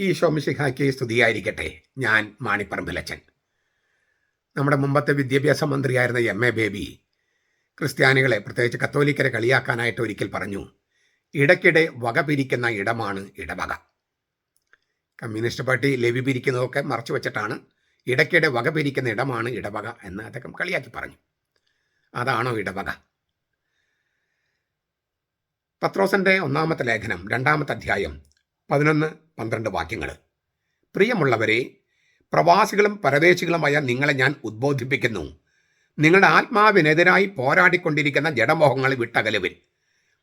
ഈശോ മിശിഹായ്ക്ക് സ്തുതിയായിരിക്കട്ടെ. ഞാൻ മാണിപ്പറമ്പിലച്ചൻ. നമ്മുടെ മുമ്പത്തെ വിദ്യാഭ്യാസ മന്ത്രിയായിരുന്ന എം എ ബേബി ക്രിസ്ത്യാനികളെ, പ്രത്യേകിച്ച് കത്തോലിക്കരെ കളിയാക്കാനായിട്ട് ഒരിക്കൽ പറഞ്ഞു, ഇടയ്ക്കിടെ വക പിരിക്കുന്ന ഇടമാണ് ഇടവക. കമ്മ്യൂണിസ്റ്റ് പാർട്ടി ലെവി പിരിക്കുന്നതൊക്കെ മറച്ചു വെച്ചിട്ടാണ് ഇടയ്ക്കിടെ വക പിരിക്കുന്ന ഇടമാണ് ഇടവക എന്ന് അദ്ദേഹം കളിയാക്കി പറഞ്ഞു. അതാണോ ഇടവക? പത്രോസിൻ്റെ 1-ാമത്തെ ലേഖനം 2-ാമത്തെ അധ്യായം 11-12 വാക്യങ്ങൾ. പ്രിയമുള്ളവരെ, പ്രവാസികളും പരദേശികളുമായ നിങ്ങളെ ഞാൻ ഉദ്ബോധിപ്പിക്കുന്നു. നിങ്ങളുടെ ആത്മാവിനെതിരായി പോരാടിക്കൊണ്ടിരിക്കുന്ന ജഡമോഹങ്ങളെ വിട്ടകലുവിൻ.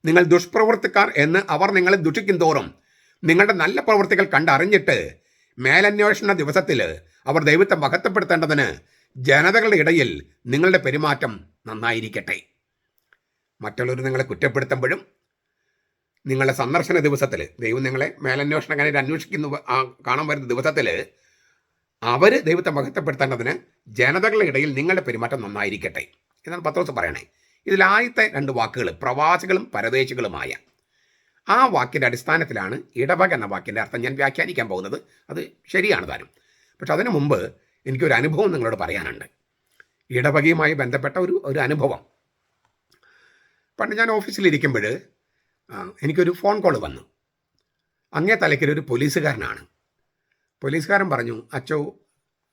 നിങ്ങൾ ദുഷ്പ്രവൃത്തിക്കാർ എന്ന് അവർ നിങ്ങളെ ദുഷിക്കും തോറും നിങ്ങളുടെ നല്ല പ്രവൃത്തികൾ കണ്ടറിഞ്ഞിട്ട് മേലന്വേഷണ ദിവസത്തിൽ അവർ ദൈവത്തെ മഹത്വപ്പെടുത്തേണ്ടതിന് ജനതകളുടെ ഇടയിൽ നിങ്ങളുടെ പെരുമാറ്റം നന്നായിരിക്കട്ടെ. മറ്റുള്ളവർ നിങ്ങളെ കുറ്റപ്പെടുത്തുമ്പോഴും നിങ്ങളുടെ സന്ദർശന ദിവസത്തിൽ, ദൈവം നിങ്ങളെ മേലന്വേഷണക്കാരായിട്ട് അന്വേഷിക്കുന്നു കാണാൻ വരുന്ന ദിവസത്തിൽ അവർ ദൈവത്തെ മഹത്വപ്പെടുത്തേണ്ടതിന് ജനതകളുടെ ഇടയിൽ നിങ്ങളുടെ പെരുമാറ്റം നന്നായിരിക്കട്ടെ എന്നാണ് പത്രോസ് പറയണേ. ഇതിൽ ആദ്യത്തെ 2 വാക്കുകൾ പ്രവാസികളും പരദേശികളുമായ, ആ വാക്കിൻ്റെ അടിസ്ഥാനത്തിലാണ് ഇടവക എന്ന വാക്കിൻ്റെ അർത്ഥം ഞാൻ വ്യാഖ്യാനിക്കാൻ പോകുന്നത്. അത് ശരിയാണ് താനും. പക്ഷെ അതിനു മുമ്പ് എനിക്കൊരു അനുഭവം നിങ്ങളോട് പറയാനുണ്ട്. ഇടവകയുമായി ബന്ധപ്പെട്ട ഒരു അനുഭവം. പണ്ട് ഞാൻ ഓഫീസിലിരിക്കുമ്പോൾ എനിക്കൊരു ഫോൺ കോൾ വന്നു. അങ്ങേ തലയ്ക്കൊരു പോലീസുകാരനാണ്. പോലീസുകാരൻ പറഞ്ഞു,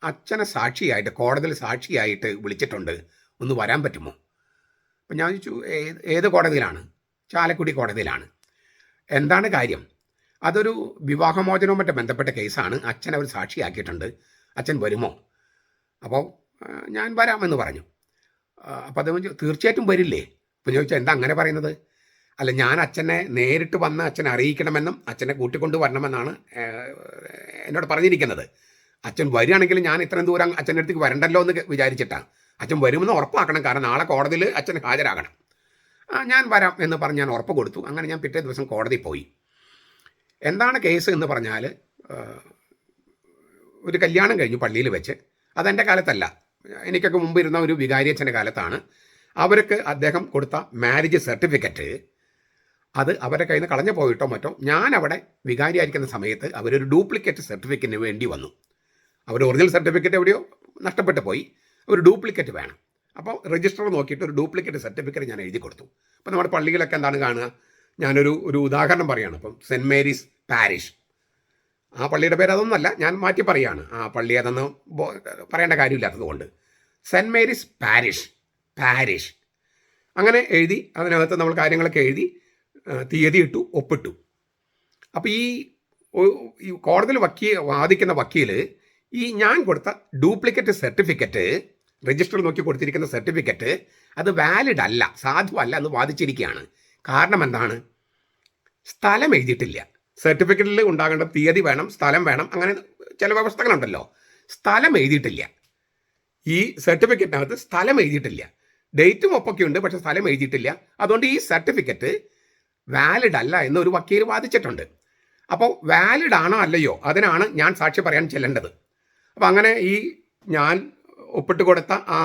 അച്ഛനെ സാക്ഷിയായിട്ട്, കോടതിയിൽ സാക്ഷിയായിട്ട് വിളിച്ചിട്ടുണ്ട്, ഒന്ന് വരാൻ പറ്റുമോ? അപ്പം ഞാൻ ചോദിച്ചു, ഏത് കോടതിയിലാണ്? ചാലക്കുടി കോടതിയിലാണ്. എന്താണ് കാര്യം? അതൊരു വിവാഹമോചനവുമായിട്ട് ബന്ധപ്പെട്ട കേസാണ്. അച്ഛൻ അവർ സാക്ഷിയാക്കിയിട്ടുണ്ട്, അച്ഛൻ വരുമോ? അപ്പോൾ ഞാൻ വരാമെന്ന് പറഞ്ഞു. അപ്പോൾ അത് തീർച്ചയായിട്ടും വരില്ലേ? അപ്പോൾ ചോദിച്ചാൽ എന്താ അങ്ങനെ പറയുന്നത്? അല്ല, ഞാൻ അച്ഛനെ നേരിട്ട് വന്ന് അച്ഛനെ അറിയിക്കണമെന്നും അച്ഛനെ കൂട്ടിക്കൊണ്ട് വരണമെന്നാണ് എന്നോട് പറഞ്ഞിരിക്കുന്നത്. അച്ഛൻ വരികയാണെങ്കിൽ ഞാൻ ഇത്രയും ദൂരം അച്ഛൻ്റെ അടുത്തേക്ക് വരണ്ടല്ലോ എന്ന് വിചാരിച്ചിട്ടാണ്. അച്ഛൻ വരുമെന്ന് ഉറപ്പാക്കണം, കാരണം നാളെ കോടതിയിൽ അച്ഛൻ ഹാജരാകണം. ഞാൻ വരാം എന്ന് പറഞ്ഞ് ഞാൻ ഉറപ്പ് കൊടുത്തു. അങ്ങനെ ഞാൻ പിറ്റേ ദിവസം കോടതി പോയി. എന്താണ് കേസ് എന്ന് പറഞ്ഞാൽ, ഒരു കല്യാണം കഴിഞ്ഞു പള്ളിയിൽ വെച്ച്. അതെൻ്റെ കാലത്തല്ല, എനിക്കൊക്കെ മുമ്പ് ഇരുന്ന ഒരു വികാരിയച്ഛൻ്റെ കാലത്താണ്. അവർക്ക് അദ്ദേഹം കൊടുത്ത മാരേജ് സർട്ടിഫിക്കറ്റ് അത് അവരുടെ കയ്യിൽ നിന്ന് കളഞ്ഞു പോയിട്ടോ മറ്റോ, ഞാൻ അവിടെ വികാരിയായിരിക്കുന്ന സമയത്ത് അവരൊരു ഡ്യൂപ്ലിക്കേറ്റ് സർട്ടിഫിക്കറ്റിന് വേണ്ടി വന്നു. അവർ ഒറിജിനൽ സർട്ടിഫിക്കറ്റ് എവിടെയോ നഷ്ടപ്പെട്ടു പോയി, ഒരു ഡ്യൂപ്ലിക്കേറ്റ് വേണം. അപ്പോൾ രജിസ്റ്റർ നോക്കിയിട്ട് ഒരു ഡ്യൂപ്ലിക്കേറ്റ് സർട്ടിഫിക്കറ്റ് ഞാൻ എഴുതി കൊടുത്തു. അപ്പോൾ നമ്മുടെ പള്ളികളൊക്കെ എന്താണ് കാണുക? ഞാനൊരു ഉദാഹരണം പറയുകയാണ്. ഇപ്പം സെൻറ്റ് മേരീസ് പാരിഷ്, ആ പള്ളിയുടെ പേര് അതൊന്നുമല്ല, ഞാൻ മാറ്റി പറയുകയാണ്. ആ പള്ളി അതൊന്നും പറയേണ്ട കാര്യമില്ലാത്തത് കൊണ്ട് സെൻറ്റ് മേരീസ് പാരിഷ് അങ്ങനെ എഴുതി. അതിനകത്ത് നമ്മൾ കാര്യങ്ങളൊക്കെ എഴുതി, തീയതി ഇട്ടു, ഒപ്പിട്ടു. അപ്പോൾ ഈ കോടതിയിൽ വാദിക്കുന്ന വക്കീൽ ഈ ഞാൻ കൊടുത്ത ഡ്യൂപ്ലിക്കേറ്റ് സർട്ടിഫിക്കറ്റ്, രജിസ്റ്ററിൽ നോക്കി കൊടുത്തിരിക്കുന്ന സർട്ടിഫിക്കറ്റ് അത് വാലിഡ് അല്ല, സാധുവല്ല എന്ന് വാദിച്ചിരിക്കുകയാണ്. കാരണം എന്താണ്? സ്ഥലം എഴുതിയിട്ടില്ല. സർട്ടിഫിക്കറ്റിൽ ഉണ്ടാകേണ്ട തീയതി വേണം, സ്ഥലം വേണം, അങ്ങനെ ചില വ്യവസ്ഥകളുണ്ടല്ലോ. സ്ഥലം എഴുതിയിട്ടില്ല. ഈ സർട്ടിഫിക്കറ്റിനകത്ത് സ്ഥലം എഴുതിയിട്ടില്ല. ഡേറ്റും ഒപ്പൊക്കെ ഉണ്ട്, പക്ഷെ സ്ഥലം എഴുതിയിട്ടില്ല. അതുകൊണ്ട് ഈ സർട്ടിഫിക്കറ്റ് വാലിഡ് അല്ല എന്നൊരു വക്കീൽ വാദിച്ചിട്ടുണ്ട്. അപ്പോൾ വാലിഡ് ആണോ അല്ലയോ, അതിനാണ് ഞാൻ സാക്ഷി പറയാൻ ചെല്ലേണ്ടത്. അപ്പോൾ അങ്ങനെ ഞാൻ ഒപ്പിട്ട് കൊടുത്ത ആ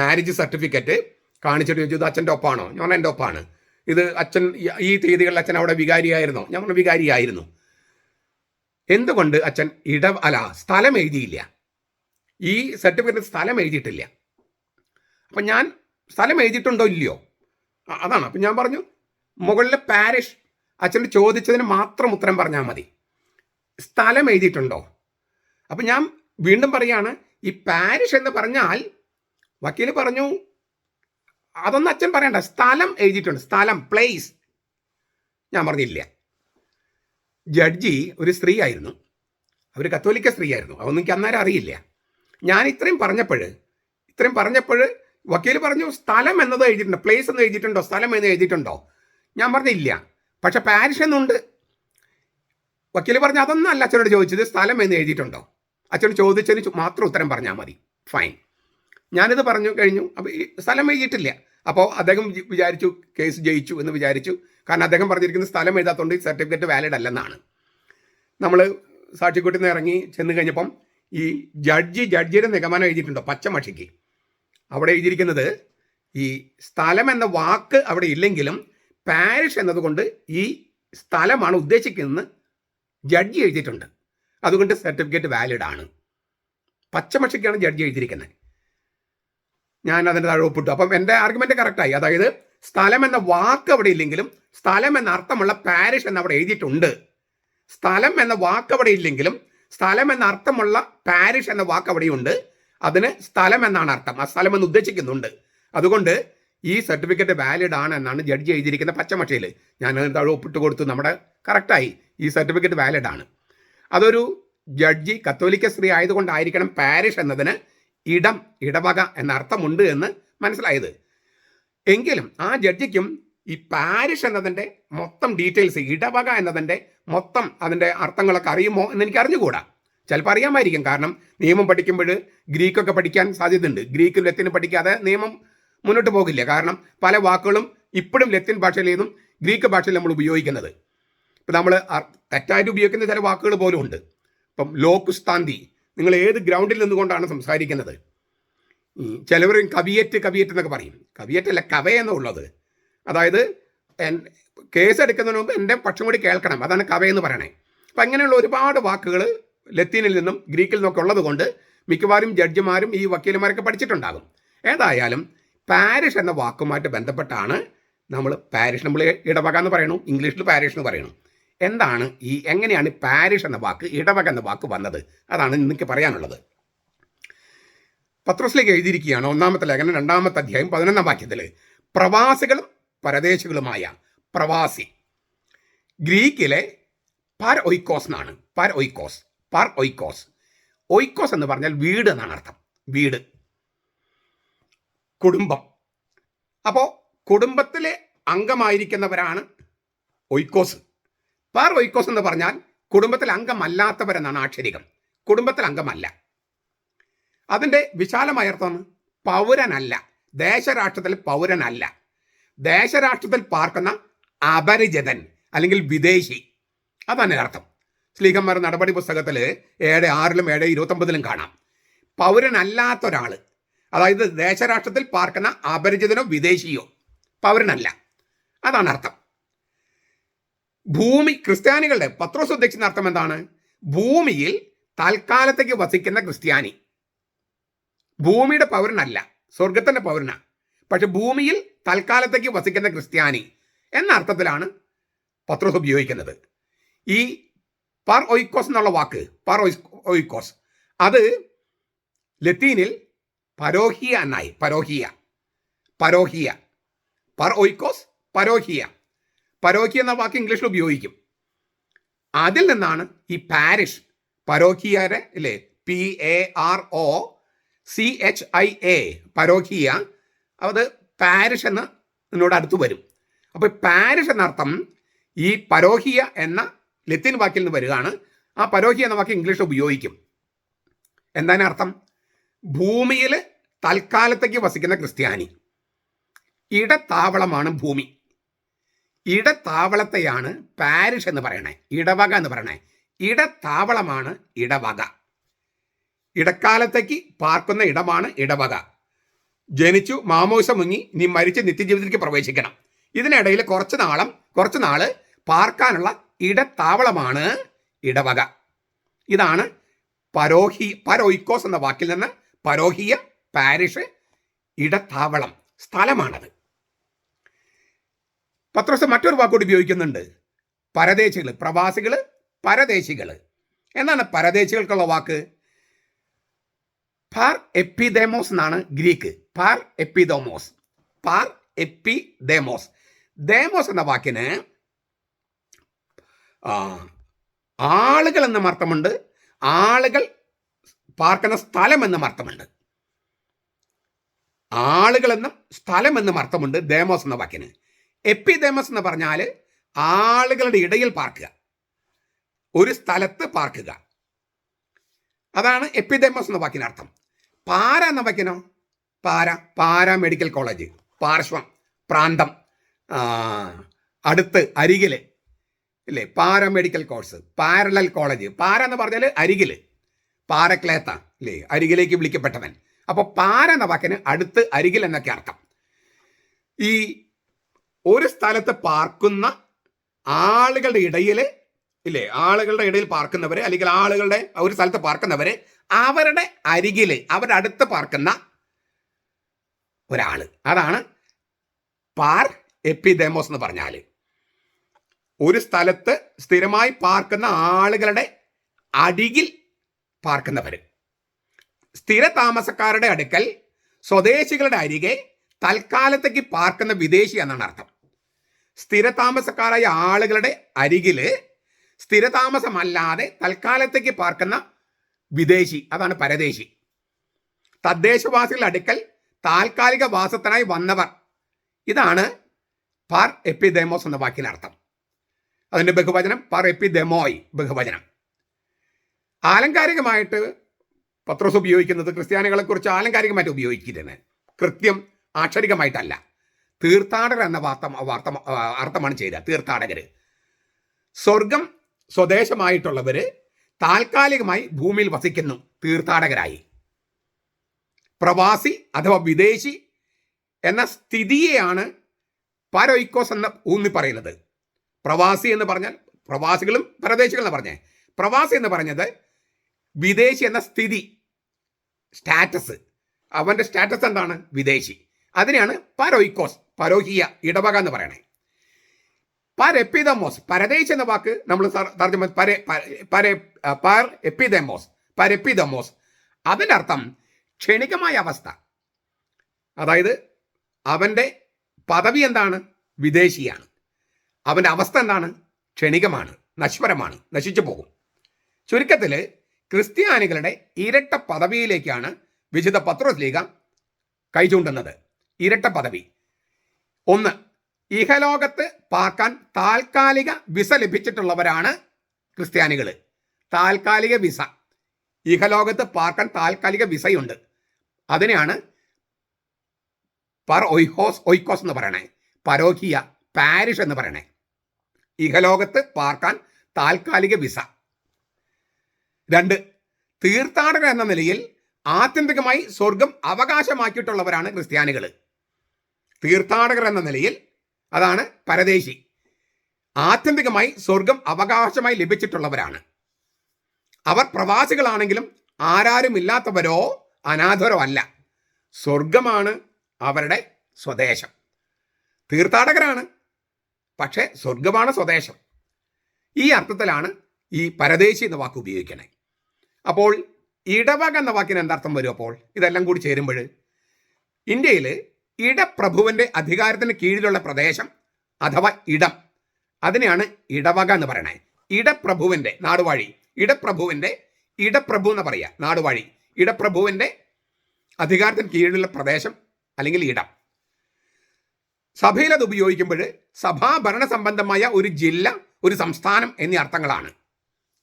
മാരേജ് സർട്ടിഫിക്കറ്റ് കാണിച്ചിട്ട് ചോദിച്ചു, ഇത് അച്ഛൻ്റെ ഒപ്പാണോ? ഞാൻ പറഞ്ഞാൽ എൻ്റെ ഒപ്പാണ്. ഇത് അച്ഛൻ ഈ തീയതികളിൽ അച്ഛൻ അവിടെ വികാരിയായിരുന്നോ? ഞാൻ പറഞ്ഞു വികാരിയായിരുന്നു. എന്തുകൊണ്ട് അച്ഛൻ സ്ഥലം എഴുതിയില്ല? ഈ സർട്ടിഫിക്കറ്റ് സ്ഥലം എഴുതിയിട്ടില്ല. അപ്പം ഞാൻ സ്ഥലം എഴുതിയിട്ടുണ്ടോ ഇല്ലയോ അതാണ്. അപ്പം ഞാൻ പറഞ്ഞു, മുകളിലെ പാരിഷ് അച്ഛൻ ചോദിച്ചതിന് മാത്രം ഉത്തരം പറഞ്ഞാൽ മതി. സ്ഥലം എഴുതിയിട്ടുണ്ടോ? അപ്പം ഞാൻ വീണ്ടും പറയാണ്, ഈ പാരിഷ് എന്ന് പറഞ്ഞാൽ വക്കീൽ പറഞ്ഞു അതൊന്നും അച്ഛൻ പറയണ്ട, സ്ഥലം എഴുതിയിട്ടുണ്ട്, സ്ഥലം, പ്ലേസ്. ഞാൻ പറഞ്ഞില്ല. ജഡ്ജി ഒരു സ്ത്രീ ആയിരുന്നു, അവർ കത്തോലിക്ക സ്ത്രീ ആയിരുന്നു. അതൊന്നും എനിക്ക് അന്നേരം അറിയില്ല. ഞാൻ ഇത്രയും പറഞ്ഞപ്പോൾ വക്കീൽ പറഞ്ഞു സ്ഥലം എന്നത് എഴുതിയിട്ടുണ്ടോ, പ്ലേസ് എന്ന് എഴുതിയിട്ടുണ്ടോ, സ്ഥലം എന്ന് എഴുതിയിട്ടുണ്ടോ? ഞാൻ പറഞ്ഞില്ല, പക്ഷെ പാരിഷ് എന്നുണ്ട്. വക്കീൽ പറഞ്ഞു അതൊന്നും അല്ല അച്ഛനോട് ചോദിച്ചത്, സ്ഥലം എന്ന് എഴുതിയിട്ടുണ്ടോ? അച്ഛനോട് ചോദിച്ചതിന് മാത്രം ഉത്തരം പറഞ്ഞാൽ മതി, ഫൈൻ. ഞാനിത് പറഞ്ഞു കഴിഞ്ഞു. അപ്പോൾ ഈ സ്ഥലം എഴുതിയിട്ടില്ല. അപ്പോൾ അദ്ദേഹം വിചാരിച്ചു കേസ് ജയിച്ചു എന്ന് വിചാരിച്ചു. കാരണം അദ്ദേഹം പറഞ്ഞിരിക്കുന്നത് സ്ഥലം എഴുതാത്തതുകൊണ്ട് ഈ സർട്ടിഫിക്കറ്റ് വാലിഡ് അല്ലെന്നാണ്. നമ്മൾ സാക്ഷിക്കൂട്ടിൽ നിന്ന് ഇറങ്ങി ചെന്ന് കഴിഞ്ഞപ്പം ഈ ജഡ്ജിയുടെ നിഗമനം എഴുതിയിട്ടുണ്ടോ പച്ചമഷിക്ക്. അവിടെ എഴുതിയിരിക്കുന്നത് ഈ സ്ഥലം എന്ന വാക്ക് അവിടെ ഇല്ലെങ്കിലും പാരിഷ് എന്നതുകൊണ്ട് ഈ സ്ഥലമാണ് ഉദ്ദേശിക്കുന്നതെന്ന് ജഡ്ജി എഴുതിയിട്ടുണ്ട്. അതുകൊണ്ട് സർട്ടിഫിക്കറ്റ് വാലിഡ് ആണ്. പച്ചമഷിക്കാണ് ജഡ്ജി എഴുതിയിരിക്കുന്നത്. ഞാൻ അതിൻ്റെ താഴെ ഒപ്പിട്ടു. അപ്പം എൻ്റെ ആർഗ്യുമെന്റ് കറക്റ്റായി. അതായത് സ്ഥലം എന്ന വാക്ക് അവിടെ ഇല്ലെങ്കിലും സ്ഥലം എന്ന അർത്ഥമുള്ള പാരിഷ് എന്ന് അവിടെ എഴുതിയിട്ടുണ്ട്. സ്ഥലം എന്ന വാക്ക് അവിടെ ഇല്ലെങ്കിലും സ്ഥലം എന്ന അർത്ഥമുള്ള പാരിഷ് എന്ന വാക്ക് അവിടെയുണ്ട്. അതിന് സ്ഥലം എന്നാണ് അർത്ഥം. ആ സ്ഥലം എന്ന് ഉദ്ദേശിക്കുന്നുണ്ട്. അതുകൊണ്ട് ഈ സർട്ടിഫിക്കറ്റ് വാലിഡ് ആണ് എന്നാണ് ജഡ്ജി എഴുതിയിരിക്കുന്ന പച്ചമഷയിൽ. ഞാൻ അതിന് താഴെ ഒപ്പിട്ട് കൊടുത്തു. നമ്മുടെ കറക്റ്റായി. ഈ സർട്ടിഫിക്കറ്റ് വാലിഡ് ആണ്. അതൊരു ജഡ്ജി കത്തോലിക്ക സ്ത്രീ ആയതുകൊണ്ടായിരിക്കണം പാരിഷ് എന്നതിന് ഇടവക എന്ന അർത്ഥമുണ്ട് എന്ന് മനസ്സിലായത്. എങ്കിലും ആ ജഡ്ജിക്കും ഈ പാരിഷ് എന്നതിൻ്റെ മൊത്തം ഡീറ്റെയിൽസ്, ഇടവക എന്നതിൻ്റെ മൊത്തം അതിൻ്റെ അർത്ഥങ്ങളൊക്കെ അറിയുമോ എന്ന് എനിക്ക് അറിഞ്ഞുകൂടാ. ചിലപ്പോൾ അറിയാമായിരിക്കും. കാരണം നിയമം പഠിക്കുമ്പോൾ ഗ്രീക്കൊക്കെ പഠിക്കാൻ സാധ്യതയുണ്ട്. ഗ്രീക്ക് ലത്തീൻ പഠിക്കാതെ നിയമം മുന്നോട്ട് പോകില്ല. കാരണം പല വാക്കുകളും ഇപ്പോഴും ലത്തീൻ ഭാഷയിലേതും ഗ്രീക്ക് ഭാഷയിൽ നമ്മൾ ഉപയോഗിക്കുന്നത്. ഇപ്പം നമ്മൾ തെറ്റായിട്ട് ഉപയോഗിക്കുന്ന ചില വാക്കുകൾ പോലും ഉണ്ട്. ഇപ്പം ലോക്കുസ്താന്തി, നിങ്ങൾ ഏത് ഗ്രൗണ്ടിൽ നിന്നുകൊണ്ടാണ് സംസാരിക്കുന്നത്? ചിലവർ കവിയറ്റ് എന്നൊക്കെ പറയും. കവിയറ്റല്ല, കവയെന്നുള്ളത്. അതായത് കേസ് എടുക്കുന്നതിന് മുമ്പ് എൻ്റെ പക്ഷം കൂടി കേൾക്കണം, അതാണ് കവയെന്ന് പറയണേ. അപ്പം അങ്ങനെയുള്ള ഒരുപാട് വാക്കുകൾ ലത്തീനിൽ നിന്നും ഗ്രീക്കിൽ നിന്നൊക്കെ ഉള്ളത് കൊണ്ട് മിക്കവാറും ജഡ്ജിമാരും ഈ വക്കീലന്മാരൊക്കെ പഠിച്ചിട്ടുണ്ടാകും. ഏതായാലും പാരിഷ് എന്ന വാക്കുമായിട്ട് ബന്ധപ്പെട്ടാണ് നമ്മൾ ഇടവക എന്ന് പറയണു, ഇംഗ്ലീഷിൽ പാരിഷ് എന്ന് പറയണു. എങ്ങനെയാണ് പാരിഷ് എന്ന വാക്ക്, ഇടവക എന്ന വാക്ക് വന്നത്? അതാണ് എനിക്ക് പറയാനുള്ളത്. പത്രോസിലേക്ക് എഴുതിയിരിക്കുകയാണ്. 1-ാമത്തെ ലേഖനം 2-ാമത്തെ അധ്യായം 11-ാം വാക്യത്തിൽ പ്രവാസികളും പരദേശികളുമായ പ്രവാസി, ഗ്രീക്കിലെ പർ ഒയ്ക്കോസ് എന്നാണ്. പർ ഒയ്ക്കോസ് എന്ന് പറഞ്ഞാൽ വീട് എന്നാണ് അർത്ഥം. വീട്, കുടുംബം. അപ്പോൾ കുടുംബത്തിലെ അംഗമായിരിക്കുന്നവരാണ് ഒയ്ക്കോസ്. പർ ഒയ്ക്കോസ് എന്ന് പറഞ്ഞാൽ കുടുംബത്തിൽ അംഗമല്ലാത്തവരെന്നാണ് ആക്ഷരികം. കുടുംബത്തിൽ അംഗമല്ല. അതിൻ്റെ വിശാലമായ അർത്ഥം പൗരനല്ല, ദേശരാഷ്ട്രത്തിൽ പൗരനല്ല, ദേശരാഷ്ട്രത്തിൽ പാർക്കുന്ന അപരിചിതൻ അല്ലെങ്കിൽ വിദേശി. അതാണ് അർത്ഥം. ശ്ലീഹന്മാർ നടപടി പുസ്തകത്തിൽ 7:6 7:29 കാണാം. പൗരനല്ലാത്ത ഒരാൾ, അതായത് ദേശരാഷ്ട്രത്തിൽ പാർക്കുന്ന അപരിചിതനോ വിദേശിയോ, പൗരനല്ല. അതാണ് അർത്ഥം. ഭൂമി, ക്രിസ്ത്യാനികളുടെ പത്രോസ് ഉദ്ദേശിക്കുന്ന അർത്ഥം എന്താണ്? ഭൂമിയിൽ തൽക്കാലത്തേക്ക് വസിക്കുന്ന ക്രിസ്ത്യാനി. ഭൂമിയുടെ പൗരനല്ല, സ്വർഗത്തിൻ്റെ പൗരനാണ്. പക്ഷെ ഭൂമിയിൽ തൽക്കാലത്തേക്ക് വസിക്കുന്ന ക്രിസ്ത്യാനി എന്ന അർത്ഥത്തിലാണ് പത്രോസ് ഉപയോഗിക്കുന്നത്. ഈ പർ ഒയ്ക്കോസ് എന്നുള്ള വാക്ക്, പർ ഒയ്ക്കോസ്, അത് ലത്തീനിൽ പരോഹിയ എന്നായി. പരോഹിയ പർ ഒയ്ക്കോസ് പരോഹിയ എന്ന വാക്ക് ഇംഗ്ലീഷിൽ ഉപയോഗിക്കും. അതിൽ നിന്നാണ് ഈ പാരിഷ്, പരോഹിയരെ അല്ലേ, PAROCHIA, പരോഹിയ. അത് പാരിഷ് എന്ന് എന്നോട് അടുത്ത് വരും. അപ്പോൾ പാരിഷ് എന്നർത്ഥം ഈ പരോഹിയ എന്ന ലത്തീൻ വാക്കിൽ നിന്ന് വരികയാണ്. ആ പരോഹിയ എന്ന വാക്ക് ഇംഗ്ലീഷിൽ ഉപയോഗിക്കും. എന്താണ് അർത്ഥം? ഭൂമിയിൽ തൽക്കാലത്തേക്ക് വസിക്കുന്ന ക്രിസ്ത്യാനി. ഇടത്താവളമാണ് ഭൂമി. ഇടത്താവളത്തെയാണ് പാരിഷ് എന്ന് പറയണേ, ഇടവക എന്ന് പറയണേ. ഇടത്താവളമാണ് ഇടവക. ഇടക്കാലത്തേക്ക് പാർക്കുന്ന ഇടമാണ് ഇടവക. ജനിച്ചു, മാമോസ മുങ്ങി, നീ മരിച്ച് നിത്യജീവിതത്തിലേക്ക് പ്രവേശിക്കണം. ഇതിനിടയിൽ കുറച്ച് നാള് പാർക്കാനുള്ള ഇടത്താവളമാണ് ഇടവക. ഇതാണ് പരോയിക്കോസ് എന്ന വാക്കിൽ നിന്ന് പരോഹിയ, പാരിഷ്, ഇടത്താവളം, സ്ഥലമാണത്. പത്രോസ് മറ്റൊരു വാക്കുകൂടി ഉപയോഗിക്കുന്നുണ്ട്, പരദേശികൾ, പ്രവാസികൾ, പരദേശികൾ. എന്താണ് പരദേശികൾക്കുള്ള വാക്ക്? പാർ എപ്പിദേമോസ് എന്നാണ് ഗ്രീക്ക്. പാർ എപ്പിദേമോസ്. ദേമോസ് എന്ന വാക്കിന് ആളുകൾ എന്നും അർത്ഥമുണ്ട്, ആളുകൾ പാർക്കുന്ന സ്ഥലം എന്നും അർത്ഥമുണ്ട്. ആളുകളെന്നും സ്ഥലം എന്നും അർത്ഥമുണ്ട് ദേമോസ് എന്ന വാക്കിന്. എപ്പിദേമോസ് എന്ന് പറഞ്ഞാൽ ആളുകളുടെ ഇടയിൽ പാർക്കുക, ഒരു സ്ഥലത്ത് പാർക്കുക. അതാണ് എപ്പിദേമോസ് എന്ന വാക്കിനർത്ഥം. പാര എന്ന വാക്കിനോ? പാരാ മെഡിക്കൽ കോളേജ്, പാർശ്വം, പ്രാന്തം, അടുത്ത്, അരികിൽ ഇല്ലേ? Paramedical course, parallel college. പാര എന്ന് പറഞ്ഞാൽ അരികിൽ, പാരക്ലേത്ത ഇല്ലേ, അരികിലേക്ക് വിളിക്കപ്പെട്ടവൻ. അപ്പോൾ പാര എന്ന വാക്കിന് അടുത്ത്, അരികിൽ എന്നൊക്കെ അർത്ഥം. ഈ ഒരു സ്ഥലത്ത് പാർക്കുന്ന ആളുകളുടെ ഇടയിൽ ഇല്ലേ, ആളുകളുടെ ഇടയിൽ പാർക്കുന്നവര്, അല്ലെങ്കിൽ ആളുകളുടെ ഒരു സ്ഥലത്ത് പാർക്കുന്നവര്, അവരുടെ അരികില്, അവരുടെ അടുത്ത് പാർക്കുന്ന ഒരാള്, അതാണ് പാർ എപ്പിദേമോസ് എന്ന് പറഞ്ഞാൽ. ഒരു സ്ഥലത്ത് സ്ഥിരമായി പാർക്കുന്ന ആളുകളുടെ അരികിൽ പാർക്കുന്നവര്. സ്ഥിര താമസക്കാരുടെ അടുക്കൽ, സ്വദേശികളുടെ അരികെ തൽക്കാലത്തേക്ക് പാർക്കുന്ന വിദേശി എന്നാണ് അർത്ഥം. സ്ഥിരതാമസക്കാരായ ആളുകളുടെ അരികില് സ്ഥിരതാമസമല്ലാതെ തൽക്കാലത്തേക്ക് പാർക്കുന്ന വിദേശി, അതാണ് പരദേശി. തദ്ദേശവാസികളുടെ അടുക്കൽ താൽക്കാലിക വാസത്തിനായി വന്നവർ, ഇതാണ് പാർ എപ്പിദേമോസ് എന്ന വാക്കിനർത്ഥം. അതിൻ്റെ ബഹുവചനം പാർ എപ്പിദെമോയ്, ബഹുവചനം. ആലങ്കാരികമായിട്ട് പത്രോസ് ഉപയോഗിക്കുന്നത് ക്രിസ്ത്യാനികളെ കുറിച്ച് ആലങ്കാരികമായിട്ട് ഉപയോഗിക്കുന്നത്, കൃത്യം ആക്ഷരികമായിട്ടല്ല. തീർത്ഥാടകർ എന്ന അർത്ഥമാണ് ചെയ്തത്. തീർത്ഥാടകര്, സ്വർഗം സ്വദേശമായിട്ടുള്ളവര് താൽക്കാലികമായി ഭൂമിയിൽ വസിക്കുന്നു, തീർത്ഥാടകരായി. പ്രവാസി അഥവാ വിദേശി എന്ന സ്ഥിതിയെയാണ് പരോയിക്കോസ് എന്ന് ഊന്നി പറയുന്നത്. പ്രവാസി എന്ന് പറഞ്ഞാൽ പ്രവാസികളും പരദേശികൾ എന്ന് പറഞ്ഞേ. പ്രവാസി എന്ന് പറഞ്ഞത് വിദേശി എന്ന സ്ഥിതി, സ്റ്റാറ്റസ്. അവന്റെ സ്റ്റാറ്റസ് എന്താണ്? വിദേശി. അതിനെയാണ് പരോയിക്കോസ്, പരോഹിയ, ഇടവക എന്ന് പറയണേ. പരെപ്പിദമോസ്, പരദേശി എന്ന വാക്ക് നമ്മൾ തർജ്ജമ പരെപ്പിദമോസ്, അതിൻ്റെ അർത്ഥം ക്ഷണികമായ അവസ്ഥ. അതായത് അവൻ്റെ പദവി എന്താണ്? വിദേശിയാണ്. അവൻ്റെ അവസ്ഥ എന്താണ്? ക്ഷണികമാണ്, നശ്വരമാണ്, നശിച്ചു പോകും. ചുരുക്കത്തിൽ ക്രിസ്ത്യാനികളുടെ ഇരട്ട പദവിയിലേക്കാണ് വിശുദ്ധ പത്രോസ് ലീഗ കൈ ചൂണ്ടുന്നത്. ഇരട്ട പദവി. ഒന്ന്, ഇഹലോകത്ത് പാർക്കാൻ താൽക്കാലിക വിസ ലഭിച്ചിട്ടുള്ളവരാണ് ക്രിസ്ത്യാനികൾ. താൽക്കാലിക വിസ, ഇഹലോകത്ത് പാർക്കാൻ താൽക്കാലിക വിസയുണ്ട്. അതിനെയാണ് ഒയ്ക്കോസ് എന്ന് പറയണേ, പരോഹിയ, പാരിഷ് എന്ന് പറയണേ. ഇഹലോകത്ത് പാർക്കാൻ താൽക്കാലിക വിസ. രണ്ട്, തീർത്ഥാടകർ എന്ന നിലയിൽ ആത്യന്തികമായി സ്വർഗം അവകാശമാക്കിയിട്ടുള്ളവരാണ് ക്രിസ്ത്യാനികൾ. തീർത്ഥാടകർ എന്ന നിലയിൽ, അതാണ് പരദേശി, ആത്യന്തികമായി സ്വർഗം അവകാശമായി ലഭിച്ചിട്ടുള്ളവരാണ്. അവർ പ്രവാസികളാണെങ്കിലും ആരാരുമില്ലാത്തവരോ അനാഥരോ അല്ല. സ്വർഗമാണ് അവരുടെ സ്വദേശം. തീർത്ഥാടകരാണ്, പക്ഷേ സ്വർഗമാണ് സ്വദേശം. ഈ അർത്ഥത്തിലാണ് ഈ പരദേശി എന്ന വാക്ക് ഉപയോഗിക്കണേ. അപ്പോൾ ഇടവക എന്ന വാക്കിന് എന്തർത്ഥം വരും? അപ്പോൾ ഇതെല്ലാം കൂടി ചേരുമ്പോൾ ഇന്ത്യയിൽ ഇടപ്രഭുവിൻ്റെ അധികാരത്തിന് കീഴിലുള്ള പ്രദേശം അഥവാ ഇടം, അതിനെയാണ് ഇടവക എന്ന് പറയണേ. ഇടപ്രഭുവിൻ്റെ നാടുവാഴി, ഇടപ്രഭു എന്ന് പറയുക, നാടുവാഴി, ഇടപ്രഭുവിൻ്റെ അധികാരത്തിന് കീഴിലുള്ള പ്രദേശം അല്ലെങ്കിൽ ഇടം. സഭയിൽ അത് ഉപയോഗിക്കുമ്പോൾ സഭാഭരണ സംബന്ധമായ ഒരു ജില്ല, ഒരു സംസ്ഥാനം എന്നീ അർത്ഥങ്ങളാണ്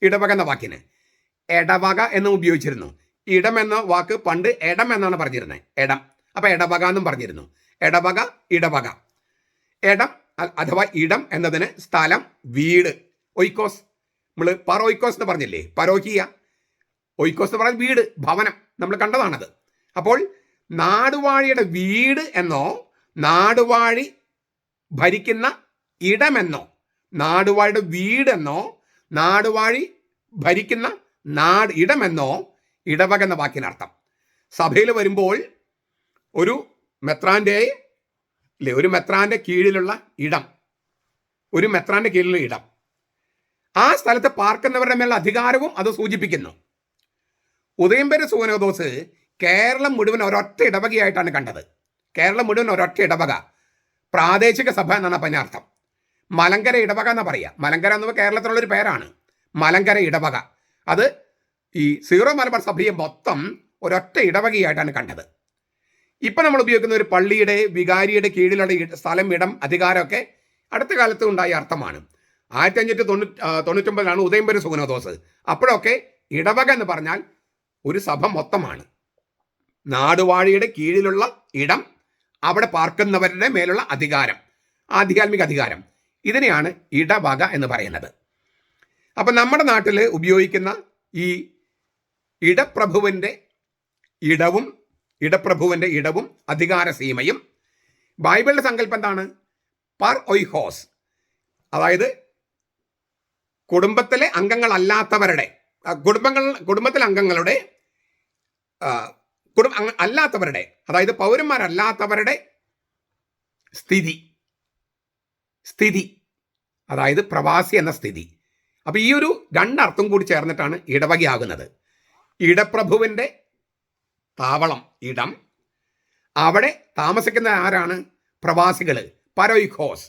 ഇടവക എന്ന വാക്കിന്. എടവക എന്നും ഉപയോഗിച്ചിരുന്നു. ഇടം എന്ന വാക്ക് പണ്ട് എടം എന്നാണ് പറഞ്ഞിരുന്നത്, എടം. അപ്പം എടവക എന്നും പറഞ്ഞിരുന്നു. എടവക, ഇടവക. എടം അഥവാ ഇടം എന്നതിന് സ്ഥലം, വീട്. ഒയ്ക്കോസ്, നമ്മൾ പരോയിക്കോസ് എന്ന് പറഞ്ഞില്ലേ, പരോഹിയ. ഒയ്ക്കോസ് എന്ന് പറഞ്ഞാൽ വീട്, ഭവനം, നമ്മൾ കണ്ടതാണത്. അപ്പോൾ നാടുവാഴിയുടെ വീട് എന്നോ, നാടുവാഴി ഭരിക്കുന്ന ഇടമെന്നോ, നാടുവാഴിയുടെ വീടെന്നോ, നാടുവാഴി ഭരിക്കുന്ന ഇടമെന്നോ ഇടവക എന്ന വാക്കിനർത്ഥം. സഭയിൽ വരുമ്പോൾ ഒരു മെത്രാന്റെ കീഴിലുള്ള ഇടം, ഒരു മെത്രാന്റെ കീഴിലുള്ള ഇടം, ആ സ്ഥലത്ത് പാർക്കുന്നവരുടെ മേലുള്ള അധികാരവും അത് സൂചിപ്പിക്കുന്നു. ഉദയംപേര് സൂനോദോസ് കേരളം മുഴുവൻ ഒരൊറ്റ ഇടവകയായിട്ടാണ് കണ്ടത്. കേരളം മുഴുവൻ ഒരൊറ്റ ഇടവക, പ്രാദേശിക സഭ എന്നാണ് അതിൻ്റെ അർത്ഥം. മലങ്കര ഇടവക എന്നാ പറയുക. മലങ്കര എന്നത് കേരളത്തിലുള്ളൊരു പേരാണ്, മലങ്കര ഇടവക. അത് ഈ സീറോ മലബാർ സഭയെ മൊത്തം ഒരൊറ്റ ഇടവകയായിട്ടാണ് കണ്ടത്. ഇപ്പം നമ്മൾ ഉപയോഗിക്കുന്ന ഒരു പള്ളിയുടെ വികാരിയുടെ കീഴിലുള്ള സ്ഥലം, ഇടം, അധികാരമൊക്കെ അടുത്ത കാലത്ത് ഉണ്ടായ അർത്ഥമാണ്. 1599 ഉദയംപേര് സൂനോദോസ്. അപ്പോഴൊക്കെ ഇടവക എന്ന് പറഞ്ഞാൽ ഒരു സഭ മൊത്തമാണ്. നാടുവാഴിയുടെ കീഴിലുള്ള ഇടം, അവിടെ പാർക്കുന്നവരുടെ മേലുള്ള അധികാരം, ആധ്യാത്മിക അധികാരം, ഇതിനെയാണ് ഇടവക എന്ന് പറയുന്നത്. അപ്പം നമ്മുടെ നാട്ടിൽ ഉപയോഗിക്കുന്ന ഈ ഇടപ്രഭുവിൻ്റെ ഇടവും അധികാര സീമയും ബൈബിളിൻ്റെ സങ്കല്പം എന്താണ്? പർ ഒയ്ഹോസ്, അതായത് കുടുംബത്തിലെ അംഗങ്ങളല്ലാത്തവരുടെ കുടുംബത്തിലെ അംഗങ്ങളുടെ അല്ലാത്തവരുടെ, അതായത് പൗരന്മാരല്ലാത്തവരുടെ സ്ഥിതി, അതായത് പ്രവാസി എന്ന സ്ഥിതി. അപ്പൊ ഈ ഒരു രണ്ടർത്ഥം കൂടി ചേർന്നിട്ടാണ് ഇടവകയാകുന്നത്. ഇടപ്രഭുവിൻ്റെ താവളം, ഇടം. അവിടെ താമസിക്കുന്ന ആരാണ്? പ്രവാസികൾ, പരോയിഖോസ്.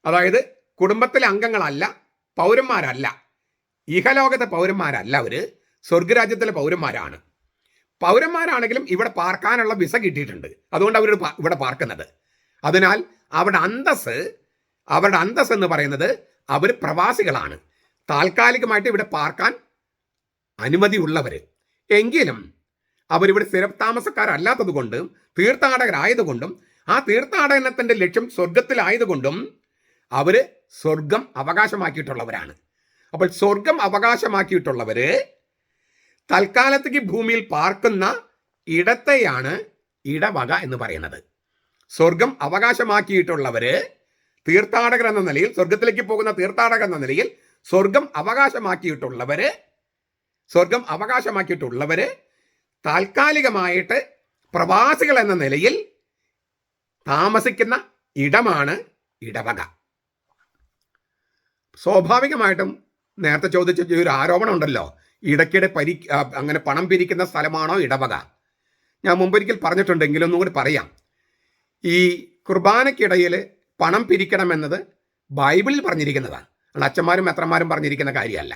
അതായത് കുടുംബത്തിലെ അംഗങ്ങളല്ല, പൗരന്മാരല്ല, ഇഹലോകത്തെ പൗരന്മാരല്ല, അവര് സ്വർഗരാജ്യത്തിലെ പൗരന്മാരാണ്. പൗരന്മാരാണെങ്കിലും ഇവിടെ പാർക്കാനുള്ള വിസ കിട്ടിയിട്ടുണ്ട്, അതുകൊണ്ട് അവർ ഇവിടെ പാർക്കുന്നത്. അതിനാൽ അവരുടെ അന്തസ് എന്ന് പറയുന്നത് അവർ പ്രവാസികളാണ്, താൽക്കാലികമായിട്ട് ഇവിടെ പാർക്കാൻ അനുമതിയുള്ളവർ. എങ്കിലും അവരിവിടെ സ്ഥിരതാമസക്കാരല്ലാത്തത് കൊണ്ടും തീർത്ഥാടകരായതുകൊണ്ടും ആ തീർത്ഥാടനത്തിൻ്റെ ലക്ഷ്യം സ്വർഗത്തിലായതുകൊണ്ടും അവർ സ്വർഗം അവകാശമാക്കിയിട്ടുള്ളവരാണ്. അപ്പോൾ സ്വർഗം അവകാശമാക്കിയിട്ടുള്ളവർ തൽക്കാലത്തേക്ക് ഭൂമിയിൽ പാർക്കുന്ന ഇടത്തെയാണ് ഇടവക എന്ന് പറയുന്നത്. സ്വർഗം അവകാശമാക്കിയിട്ടുള്ളവർ തീർത്ഥാടകർ എന്ന നിലയിൽ, സ്വർഗത്തിലേക്ക് പോകുന്ന തീർത്ഥാടകർ എന്ന നിലയിൽ സ്വർഗം അവകാശമാക്കിയിട്ടുള്ളവർ താൽക്കാലികമായിട്ട് പ്രവാസികൾ എന്ന നിലയിൽ താമസിക്കുന്ന ഇടമാണ് ഇടവക. സ്വാഭാവികമായിട്ടും നേരത്തെ ചോദിച്ച ഒരു ആരോപണം ഉണ്ടല്ലോ, ഇടയ്ക്കിടെ അങ്ങനെ പണം പിരിക്കുന്ന സ്ഥലമാണോ ഇടവക? ഞാൻ മുമ്പൊരിക്കൽ പറഞ്ഞിട്ടുണ്ടെങ്കിലും ഒന്നും കൂടി പറയാം. ഈ കുർബാനയ്ക്കിടയിൽ പണം പിരിക്കണമെന്നത് ബൈബിളിൽ പറഞ്ഞിരിക്കുന്നതാണ്, അച്ഛന്മാരും മെത്രന്മാരും പറഞ്ഞിരിക്കുന്ന കാര്യമല്ല.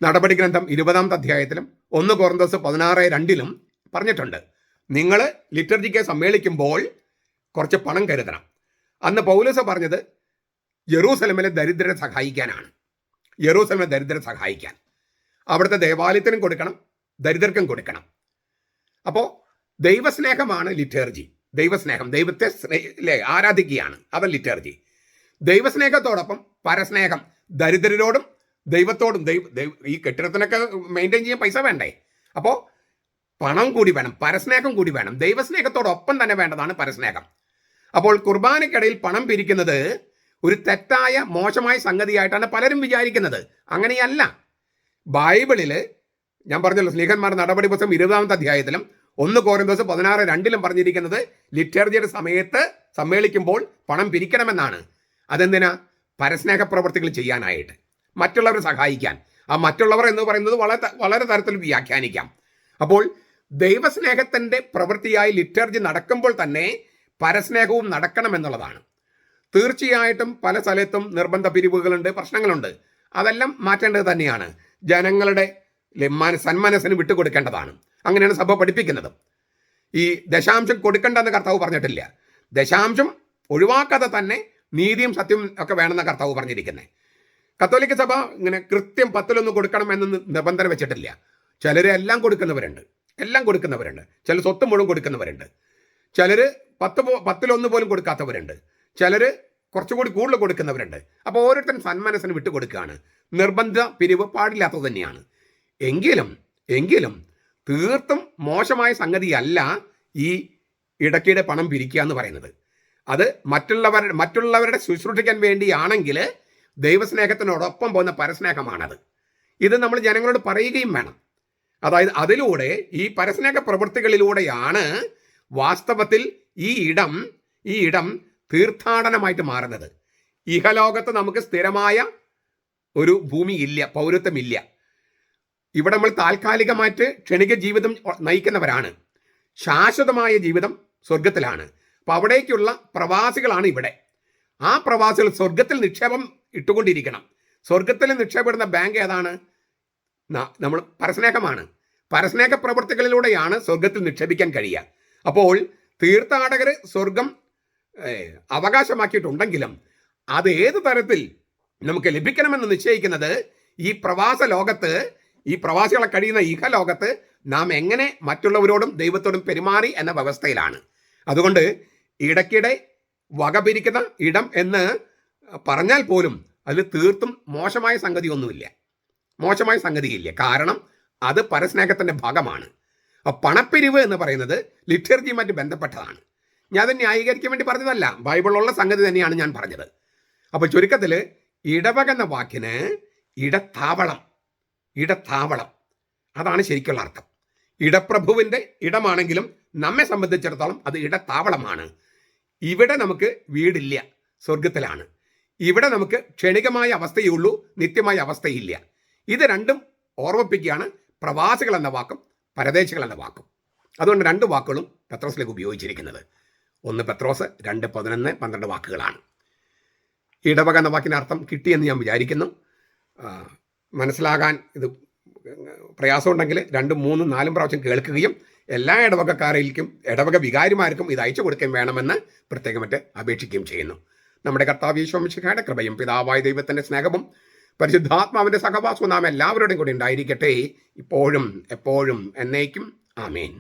നടപടി ഗ്രന്ഥം 20-ാം അധ്യായത്തിലും 1 കൊറിന്തോസ് 16:2 പറഞ്ഞിട്ടുണ്ട്, നിങ്ങൾ ലിറ്റർജിക്ക് സമ്മേളിക്കുമ്പോൾ കുറച്ച് പണം കരുതണം. അന്ന് പൗലോസ് പറഞ്ഞത് യെറൂസലേമിലെ ദരിദ്രരെ സഹായിക്കാനാണ്. അവിടുത്തെ ദേവാലയത്തിനും കൊടുക്കണം, ദരിദ്രർക്കും കൊടുക്കണം. അപ്പോൾ ദൈവസ്നേഹമാണ് ലിറ്റർജി. ദൈവസ്നേഹം, ദൈവത്തെ ആരാധിക്കുകയാണ്, അവൻ ലിറ്റർജി. ദൈവസ്നേഹത്തോടൊപ്പം പരസ്നേഹം, ദരിദ്രരോടും ദൈവത്തോടും. ഈ കെട്ടിടത്തിനൊക്കെ മെയിൻറ്റെയിൻ ചെയ്യാൻ പൈസ വേണ്ടേ? അപ്പോൾ പണം കൂടി വേണം, പരസ്നേഹം കൂടി വേണം. ദൈവസ്നേഹത്തോടൊപ്പം തന്നെ വേണ്ടതാണ് പരസ്നേഹം. അപ്പോൾ കുർബാനയ്ക്കിടയിൽ പണം പിരിക്കുന്നത് ഒരു തെറ്റായ മോശമായ സംഗതിയായിട്ടാണ് പലരും വിചാരിക്കുന്നത്. അങ്ങനെയല്ല. ബൈബിളിൽ ഞാൻ പറഞ്ഞല്ലോ, സ്ലീഹന്മാർ നടപടി പുസ്തകം 20-ാം അധ്യായത്തിലും 1 കൊറിന്തോസ് 16:2 പറഞ്ഞിരിക്കുന്നത് ലിറ്റർജിയുടെ സമയത്ത് സമ്മേളിക്കുമ്പോൾ പണം പിരിക്കണമെന്നാണ്. അതെന്തിനാ? പരസ്നേഹ പ്രവർത്തികൾ ചെയ്യാനായിട്ട്, മറ്റുള്ളവരെ സഹായിക്കാൻ. ആ മറ്റുള്ളവർ എന്ന് പറയുന്നത് വളരെ തരത്തിൽ വ്യാഖ്യാനിക്കാം. അപ്പോൾ ദൈവസ്നേഹത്തിൻ്റെ പ്രവൃത്തിയായി ലിറ്റർജി നടക്കുമ്പോൾ തന്നെ പരസ്നേഹവും നടക്കണമെന്നുള്ളതാണ്. തീർച്ചയായിട്ടും പല സ്ഥലത്തും നിർബന്ധ പിരിവുകളുണ്ട്, പ്രശ്നങ്ങളുണ്ട്. അതെല്ലാം മാറ്റേണ്ടത് തന്നെയാണ്. ജനങ്ങളുടെ സന്മനസ്സിന് വിട്ടുകൊടുക്കേണ്ടതാണ്. അങ്ങനെയാണ് സഭ പഠിപ്പിക്കുന്നത്. ഈ ദശാംശം കൊടുക്കേണ്ടെന്ന് കർത്താവ് പറഞ്ഞിട്ടില്ല. ദശാംശം ഒഴിവാക്കാതെ തന്നെ നീതിയും സത്യവും ഒക്കെ വേണമെന്ന കർത്താവ് പറഞ്ഞിരിക്കുന്നത്. കത്തോലിക്ക സഭ ഇങ്ങനെ കൃത്യം 10-1 കൊടുക്കണമെന്ന് നിബന്ധന വെച്ചിട്ടില്ല. ചിലർ എല്ലാം കൊടുക്കുന്നവരുണ്ട്. ചില സ്വത്ത് മുഴുവൻ കൊടുക്കുന്നവരുണ്ട്. ചിലർ 10-1 പോലും കൊടുക്കാത്തവരുണ്ട്. ചിലർ കുറച്ചുകൂടി കൂടുതൽ കൊടുക്കുന്നവരുണ്ട്. അപ്പോൾ ഓരോരുത്തരും സന്മനസ്സിന് വിട്ടുകൊടുക്കുകയാണ്. നിർബന്ധ പിരിവ് പാടില്ലാത്തത് തന്നെയാണ്. എങ്കിലും തീർത്തും മോശമായ സംഗതിയല്ല ഈ ഇടയ്ക്കിടെ പണം പിരിക്കുക എന്ന് പറയുന്നത്. അത് മറ്റുള്ളവരുടെ ശുശ്രൂഷിക്കാൻ വേണ്ടിയാണെങ്കിൽ ദൈവസ്നേഹത്തിനോടൊപ്പം പോകുന്ന പരസ്നേഹമാണത്. ഇത് നമ്മൾ ജനങ്ങളോട് പറയുകയും വേണം. അതായത് അതിലൂടെ, ഈ പരസ്നേഹ പ്രവൃത്തികളിലൂടെയാണ് വാസ്തവത്തിൽ ഈ ഇടം തീർത്ഥാടനമായിട്ട് മാറുന്നത്. ഇഹലോകത്ത് നമുക്ക് സ്ഥിരമായ ഒരു ഭൂമിയില്ല, പൗരത്വമില്ല. ഇവിടെ നമ്മൾ താൽക്കാലികമായിട്ട് ക്ഷണിക ജീവിതം നയിക്കുന്നവരാണ്. ശാശ്വതമായ ജീവിതം സ്വർഗത്തിലാണ്. അപ്പോൾ അവിടേക്കുള്ള പ്രവാസികളാണ് ഇവിടെ. ആ പ്രവാസികൾ സ്വർഗത്തിൽ നിക്ഷേപം ഇട്ടുകൊണ്ടിരിക്കണം. സ്വർഗത്തിൽ നിക്ഷേപപ്പെടുന്ന ബാങ്ക് ഏതാണ്? നമ്മൾ പരസ്നേഹമാണ്. പരസ്നേഹ പ്രവൃത്തികളിലൂടെയാണ് സ്വർഗത്തിൽ നിക്ഷേപിക്കാൻ കഴിയുക. അപ്പോൾ തീർത്ഥാടകർ സ്വർഗം അവകാശമാക്കിയിട്ടുണ്ടെങ്കിലും അത് ഏത് തരത്തിൽ നമുക്ക് ലഭിക്കണമെന്ന് നിശ്ചയിക്കുന്നത് ഈ പ്രവാസ ലോകത്ത്, ഈ പ്രവാസികളെ കഴിയുന്ന ഇഹലോകത്ത് നാം എങ്ങനെ മറ്റുള്ളവരോടും ദൈവത്തോടും പെരുമാറി എന്ന വ്യവസ്ഥയിലാണ്. അതുകൊണ്ട് ഇടയ്ക്കിടെ വകപിരിക്കുന്ന ഇടം എന്ന് പറഞ്ഞാൽ പോലും അതിൽ തീർത്തും മോശമായ സംഗതിയില്ല. കാരണം അത് പരസ്നേഹത്തിൻ്റെ ഭാഗമാണ്. പണപ്പിരിവ് എന്ന് പറയുന്നത് ലിറ്റർജിയുമായിട്ട് ബന്ധപ്പെട്ടതാണ്. ഞാൻ അത് ന്യായീകരിക്കാൻ വേണ്ടി പറഞ്ഞതല്ല, ബൈബിളിലുള്ള സംഗതി തന്നെയാണ് ഞാൻ പറഞ്ഞത്. അപ്പോൾ ചുരുക്കത്തിൽ ഇടവക എന്ന വാക്കിന് ഇടത്താവളം, ഇടത്താവളം അതാണ് ശരിക്കുള്ള അർത്ഥം. ഇടപ്രഭുവിൻ്റെ ഇടമാണെങ്കിലും നമ്മെ സംബന്ധിച്ചിടത്തോളം അത് ഇടത്താവളമാണ്. ഇവിടെ നമുക്ക് വീടില്ല, സ്വർഗത്തിലാണ്. ഇവിടെ നമുക്ക് ക്ഷണികമായ അവസ്ഥയേ ഉള്ളൂ, നിത്യമായ അവസ്ഥയില്ല. ഇത് രണ്ടും ഓർമ്മിപ്പിക്കുകയാണ് പ്രവാസികൾ എന്ന വാക്കും പരദേശികൾ എന്ന വാക്കും. അതുകൊണ്ട് രണ്ട് വാക്കുകളും പത്രോസിലേക്ക് ഉപയോഗിച്ചിരിക്കുന്നത്. 1 പത്രോസ് 2:11-12 വാക്കുകളാണ്. ഇടവക എന്ന വാക്കിൻ്റെ അർത്ഥം കിട്ടിയെന്ന് ഞാൻ വിചാരിക്കുന്നു. മനസ്സിലാകാൻ ഇത് പ്രയാസമുണ്ടെങ്കിൽ 2, 3, 4 പ്രാവശ്യം കേൾക്കുകയും എല്ലാ ഇടവകക്കാരിലേക്കും ഇടവക വികാരിമാർക്കും ഇത് അയച്ചു കൊടുക്കുകയും വേണമെന്ന് പ്രത്യേകമായിട്ട് അപേക്ഷിക്കുകയും ചെയ്യുന്നു. നമ്മുടെ കർത്താവ് യേശു മിശിഹായുടെ കൃപയും പിതാവായ ദൈവത്തിൻ്റെ സ്നേഹവും പരിശുദ്ധാത്മാവിൻ്റെ സഹവാസവും നാം എല്ലാവരുടെയും കൂടി ഉണ്ടായിരിക്കട്ടെ, ഇപ്പോഴും എപ്പോഴും എന്നേക്കും. ആമേൻ.